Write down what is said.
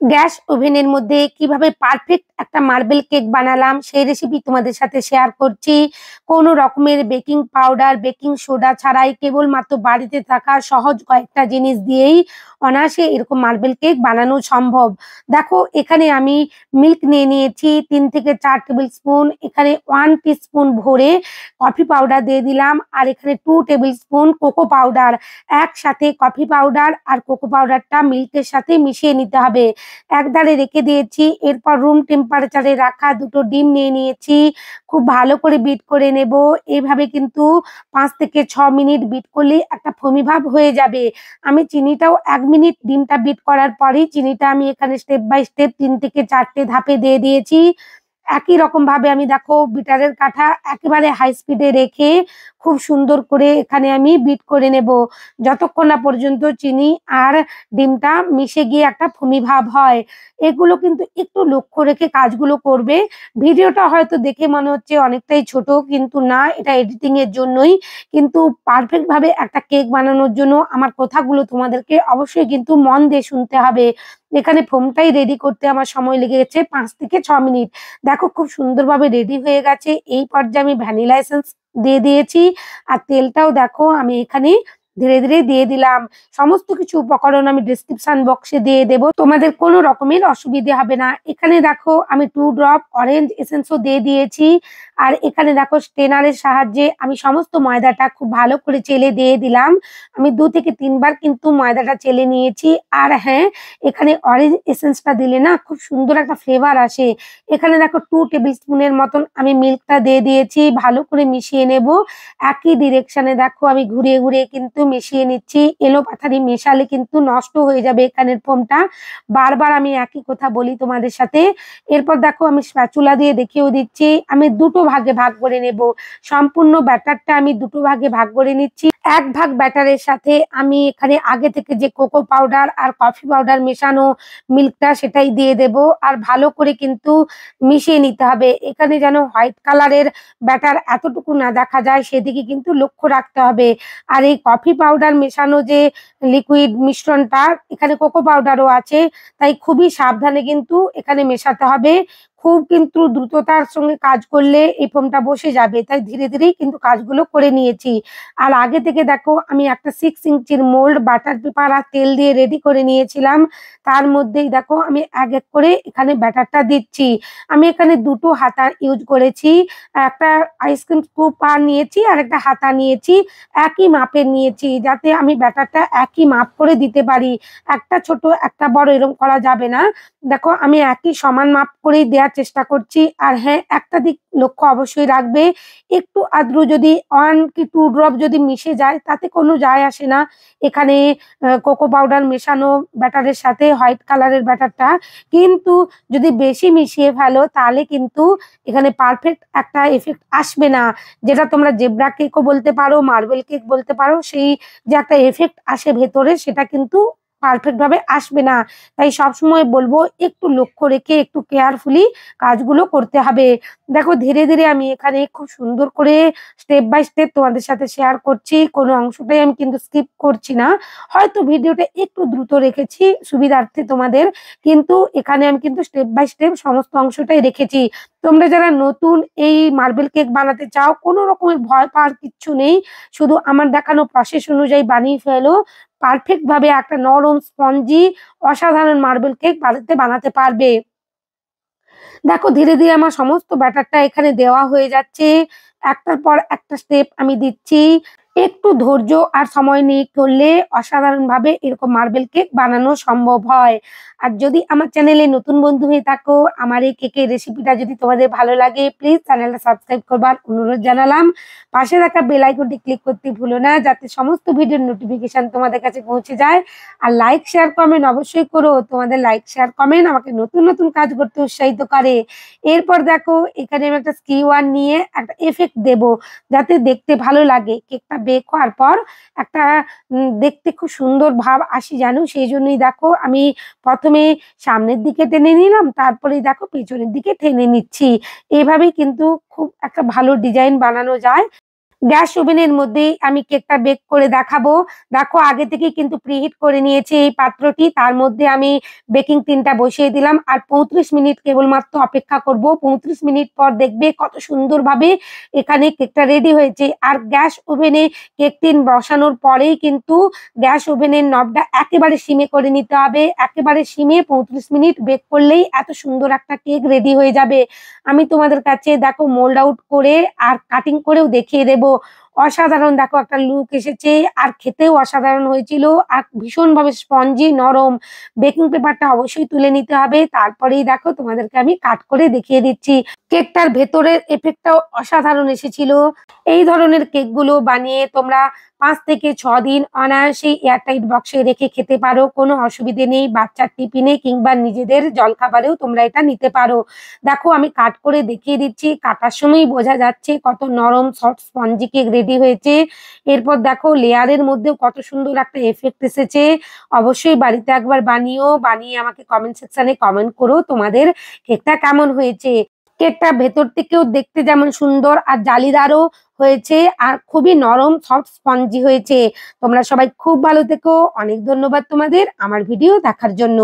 Gas ওভেনের মধ্যে কিভাবে পারফেক্ট একটা মার্বেল কেক বানালাম সেই রেসিপি তোমাদের সাথে শেয়ার করছি। কোনো রকমের বেকিং পাউডার, বেকিং সোডা ছাড়াই কেবলমাত্র বাড়িতে থাকা সহজ কয়েকটা জিনিস দিয়েই অনায়াসে এরকম মার্বেল কেক বানানো সম্ভব। দেখো এখানে আমি মিল্ক নিয়ে নিয়েছি ৩ থেকে ৪ টেবিল স্পুন। এখানে 1 টিস্পুন ভরে কফি পাউডার দিয়ে দিলাম। আর এখানে 2 টেবিল স্পুন কোকো পাউডার। একসাথে কফি পাউডার আর কোকো পাউডারটা মিল্কের সাথে মিশিয়ে নিতে হবে। একধারে রেখে দিয়েছি। এরপর রুম টেম্পারেচারে রাখা ২ টো ডিম নিয়ে নিয়েছি। খুব ভালো করে বিট করে নেব। এভাবে কিন্তু ৫ থেকে ৬ মিনিট বিট করলেই একটা ফোমি ভাব হয়ে যাবে। আমি চিনিটাও ১ মিনিট ডিমটা বিট করার পরেই চিনিটা আমি এখানে স্টেপ বাই স্টেপ ৩ থেকে ৪ টে ধাপে দিয়ে দিয়েছি। একই রকমভাবে আমি দেখো বিটারের কাঠা একেবারে হাই স্পিডে রেখে খুব সুন্দর করে এখানে আমি বিট করে নেব। যতক্ষণ না পর্যন্ত চিনি আর ডিমটা মিশে গিয়ে একটা ফোমি ভাব হয়। এগুলো কিন্তু একটু লক্ষ্য রেখে কাজগুলো করবে। ভিডিওটা হয়তো দেখে মনে হচ্ছে অনেকটাই ছোট, কিন্তু না, এটা এডিটিং এর জন্যই। কিন্তু পারফেক্ট ভাবে একটা কেক বানানোর জন্য আমার কথাগুলো তোমাদেরকে অবশ্যই কিন্তু মন দিয়ে শুনতে হবে। এখানে ফোমটাই রেডি করতে আমার সময় লেগে গেছে ৫ থেকে ৬ মিনিট। দেখো খুব সুন্দরভাবে রেডি হয়ে গেছে। এই পর্যায়ে আমি ভ্যানিলা এসেন্স দিয়ে দিয়েছি। আর তেলটাও দেখো আমি এখানে ধীরে ধীরে দিয়ে দিলাম। সমস্ত কিছু উপকরণ আমি ডেসক্রিপশন বক্সে দিয়ে দেব, তোমাদের কোনো রকমের অসুবিধে হবে না। এখানে দেখো আমি 2 ড্রপ অরেঞ্জ এসেন্সও দিয়ে দিয়েছি। আর এখানে দেখো স্টেনারের সাহায্যে আমি সমস্ত ময়দাটা খুব ভালো করে চেলে দিয়ে দিলাম। আমি ২ থেকে ৩ বার কিন্তু ময়দাটা চেলে নিয়েছি। আর হ্যাঁ, এখানে অরেঞ্জ এসেন্সটা দিলে না খুব সুন্দর একটা ফ্লেভার আসে। এখানে দেখো 2 টেবিল স্পুনের মতন আমি মিল্কটা দিয়ে দিয়েছি। ভালো করে মিশিয়ে নেব। একই ডিরেকশনে দেখো আমি ঘুরিয়ে ঘুরিয়ে কিন্তু মিশিয়ে নিচ্ছি। এলোপাথারি মেশালে কিন্তু নষ্ট হয়ে যাবে এখানের ফোমটা। বারবার আমি একই কথা বলি তোমাদের সাথে। এরপর দেখো আমি স্প্যাচুলা দিয়ে দেখিয়েও দিচ্ছি। আমি ২ টো ভাগে ভাগ করে নেব। সম্পূর্ণ ব্যাটারটা আমি ২ টো ভাগে ভাগ করে নিচ্ছি। ১ ভাগ ব্যাটারের সাথে আমি এখানে আগে থেকে যে কোকো পাউডার আর কফি পাউডার মেশানো মিল্কটা সেটাই দিয়ে দেব। আর ভালো করে কিন্তু মিশিয়ে নিতে হবে। এখানে যেন হোয়াইট কালারের ব্যাটার এতটুকু না দেখা যায় সেদিকে কিন্তু লক্ষ্য রাখতে হবে। আর এই কফি পাউডার মেশানো যে লিকুইড মিশ্রণটা, এখানে কোকো পাউডারও আছে, তাই খুবই সাবধানে কিন্তু এখানে মেশাতে হবে। খুব কিন্তু দ্রুততার সঙ্গে কাজ করলে এই ফোমটা বসে যাবে, তাই ধীরে ধীরেই কিন্তু কাজগুলো করে নিয়েছি। আর আগে থেকে দেখো আমি একটা 6 ইঞ্চির মোল্ড বাটার পেপার আর তেল দিয়ে রেডি করে নিয়েছিলাম। তার মধ্যেই দেখো আমি এক এক করে এখানে ব্যাটারটা দিচ্ছি। আমি এখানে ২ টো হাতা ইউজ করেছি। একটা আইসক্রিম স্কুপ নিয়েছি আর একটা হাতা নিয়েছি। একই মাপের নিয়েছি যাতে আমি ব্যাটারটা একই মাপ করে দিতে পারি। একটা ছোট একটা বড় এরকম করা যাবে না। দেখো আমি একই সমান মাপ করেই দেওয়ার চেষ্টা করছি। আর হ্যাঁ, একটা দিক লক্ষ্য অবশ্যই রাখবে। একটু আধটু যদি 1 কি 2 ড্রপ যদি মিশে যায় তাতে কোনো যায় আসে না। এখানে কোকো পাউডার মেশানো ব্যাটারের সাথে হোয়াইট কালারের ব্যাটারটা। কিন্তু যদি বেশি মিশিয়ে ফেলো তাহলে কিন্তু এখানে পারফেক্ট একটা ইফেক্ট আসবে না। যেটা তোমরা জেব্রা কেকও বলতে পারো, মার্বেল কেক বলতে পারো, সেই যে একটা ইফেক্ট আসে ভেতরে সেটা কিন্তু পারফেক্ট ভাবে আসবে না। তাই সবসময় বলবো একটু লক্ষ্য রেখে একটু কেয়ারফুলি কাজগুলো করতে হবে। দেখো ধীরে ধীরে আমি এখানে খুব সুন্দর করে স্টেপ বাই স্টেপ তোমাদের সাথে শেয়ার করছি। কোনো অংশটাই আমি কিন্তু স্কিপ করছি না। হয়তো ভিডিওটা একটু দ্রুত রেখেছি সুবিধার্থে তোমাদের, কিন্তু এখানে আমি কিন্তু স্টেপ বাই স্টেপ সমস্ত অংশটাই রেখেছি। তোমরা যারা নতুন এই মার্বেল কেক বানাতে চাও, কোনো রকমের ভয় পাওয়ার কিচ্ছু নেই। শুধু আমার দেখানো প্রসেস অনুযায়ী বানিয়ে ফেলো। পারফেক্ট ভাবে একটা নরম স্পঞ্জি অসাধারণ মার্বেল কেক বাড়িতে বানাতে পারবে। দেখো ধীরে ধীরে আমার সমস্ত ব্যাটারটা এখানে দেওয়া হয়ে যাচ্ছে। একটার পর একটা স্টেপ আমি দিচ্ছি। একটু ধৈর্য আর সময় নিয়ে করলে অসাধারণভাবে এরকম মার্বেল কেক বানানো সম্ভব হয়। আর যদি আমার চ্যানেলে নতুন বন্ধু হয়ে থাকো, আমার এই কেকের রেসিপিটা যদি তোমাদের ভালো লাগে, প্লিজ চ্যানেলটা সাবস্ক্রাইব করবার অনুরোধ জানালাম। পাশে থাকা বেল আইকনটি ক্লিক করতে ভুলো না, যাতে সমস্ত ভিডিওর নোটিফিকেশন তোমাদের কাছে পৌঁছে যায়। আর লাইক শেয়ার কমেন্ট অবশ্যই করো। তোমাদের লাইক শেয়ার কমেন্ট আমাকে নতুন নতুন কাজ করতে উৎসাহিত করে। এরপর দেখো এখানে আমি একটা স্কিওয়ার নিয়ে একটা এফেক্ট দেব, যাতে দেখতে ভালো লাগে। কেকটা বেক হওয়ার পর একটা দেখতে খুব সুন্দর ভাব আসে জানো, সেই জন্যই দেখো আমি প্রথমে সামনের দিকে টেনে নিলাম, তারপরেই দেখো পেছনের দিকে টেনে নিচ্ছি। এভাবেই কিন্তু খুব একটা ভালো ডিজাইন বানানো যায়। গ্যাস ওভেনের মধ্যেই আমি কেকটা বেক করে দেখাবো। দেখো আগে থেকেই কিন্তু প্রিহিট করে নিয়েছি এই পাত্রটি। তার মধ্যে আমি বেকিং টিনটা বসিয়ে দিলাম আর ৩৫ মিনিট কেবলমাত্র অপেক্ষা করব। ৩৫ মিনিট পর দেখবে কত সুন্দরভাবে এখানে কেকটা রেডি হয়েছে। আর গ্যাস ওভেনে কেক টিন বসানোর পরেই কিন্তু গ্যাস ওভেনের নবটা একেবারে সিমে করে নিতে হবে। একেবারে সিমে ৩৫ মিনিট বেক করলেই এত সুন্দর একটা কেক রেডি হয়ে যাবে। আমি তোমাদের কাছে দেখো মোল্ড আউট করে আর কাটিং করেও দেখিয়ে দেব। অসাধারণ দেখো একটা লুক এসেছে আর খেতেও অসাধারণ হয়েছিল আর ভীষণভাবে স্পঞ্জি নরম। বেকিং পেপারটা অবশ্যই তুলে নিতে হবে, তারপরেই দেখো তোমাদেরকে আমি কাট করে দেখিয়ে দিচ্ছি। কেকটার ভেতরের এফেক্টটাও অসাধারণ এসেছিল। এই ধরনের কেকগুলো বানিয়ে তোমরা ৫ থেকে ৬ দিন অনায়াসেই এয়ারটাইট বক্সে রেখে খেতে পারো, কোনো অসুবিধে নেই। বাচ্চার টিফিনে কিংবা নিজেদের জলখাবারেও তোমরা এটা নিতে পারো। দেখো আমি কাট করে দেখিয়ে দিচ্ছি, কাটার সময়ই বোঝা যাচ্ছে কত নরম সফট স্পঞ্জি কেক রেডি হয়েছে। এরপর দেখো লেয়ারের মধ্যেও কত সুন্দর একটা এফেক্ট এসেছে। অবশ্যই বাড়িতে একবার বানিয়ে আমাকে কমেন্ট সেকশনে কমেন্ট করো তোমাদের কেকটা কেমন হয়েছে। কেকটা ভেতর থেকেও দেখতে যেমন সুন্দর আর জালিদারও হয়েছে আর খুবই নরম সফট স্পঞ্জি হয়েছে। তোমরা সবাই খুব ভালো থেকো। অনেক ধন্যবাদ তোমাদের আমার ভিডিও দেখার জন্য।